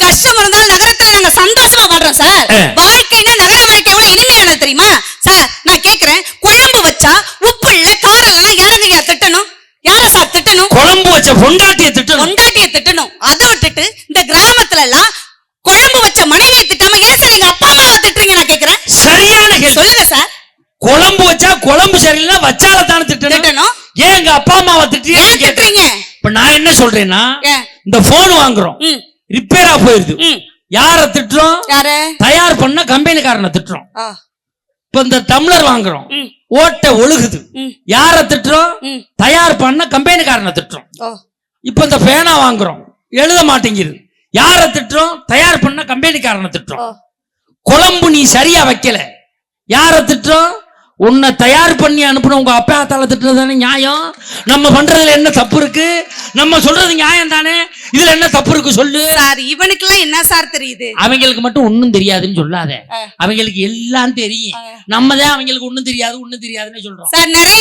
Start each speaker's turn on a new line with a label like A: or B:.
A: கஷ்டம் இருந்தாலும் நகரத்துல நாங்க சந்தோஷமா வாழ்றோம் சார். வாழ்க்கைனா நகர வாழ்க்கை எவ்வளவு இனிமையானது தெரியுமா சார்? நான் கேக்குறேன், குழம்பு வச்சா உப்பு இல்ல காரம் இல்ல யாருங்க திட்டணும்? யார சார் திட்டணும்?
B: குழம்பு வச்ச பொண்டாட்டியை திட்டணும்.
A: பொண்டாட்டியை திட்டணும். அதை விட்டுட்டு இந்த கிராமத்துல எல்லாம் குழம்பு வச்ச மனைவியை திட்டாம ஏன் சார் எங்க அப்பா அம்மாவை திட்டுறீங்க? நான் கேக்குறேன்.
B: சரியான கேள்வி.
A: சொல்லுங்க சார்.
B: குழம்பு வச்சா குழம்பு சரியில்லை வச்சாலத்தான திட்டணும். ஏன் எங்க அப்பா அம்மாவை திட்டுறீங்க? இப்ப நான் என்ன சொல்றேன்னா, இந்த போன் வாங்குறோம், ரிப்பேரா போயிருது, யார திட்டுறோம்? தயார் பண்ண கம்பெனிக்காரனை திட்டுறோம். இப்ப இந்த டம்ளர் வாங்குறோம், ஓட்ட ஒழுகுது, யார திட்டுறோம்? தயார் பண்ண கம்பெனிக்காரனை திட்டுறோம். இப்ப இந்த பேனா வாங்குறோம், எழுத மாட்டேங்குது, யார திட்டுறோம்? தயார் பண்ண கம்பெனிக்காரனை திட்டுறோம். குழம்பு நீ சரியா வைக்கல, யார திட்டுறோம்? உன்னை தயார் பண்ணி அனுப்புன உங்க அப்பா தால திட்டுறது தானே நியாயம். நம்ம பண்றதுல என்ன தப்பு இருக்கு? நம்ம சொல்றது நியாயம் தானே, இதுல என்ன தப்பு இருக்கு சொல்லு
A: சார். இவனுக்கு எல்லாம் என்ன சார் தெரியுது?
B: அவங்களுக்கு மட்டும் ஒண்ணும் தெரியாதுன்னு சொல்லாத, அவங்களுக்கு எல்லாம் தெரியும். நம்ம தான் அவங்களுக்கு ஒண்ணும் தெரியாதுன்னு சொல்றோம்
A: சார். நிறைய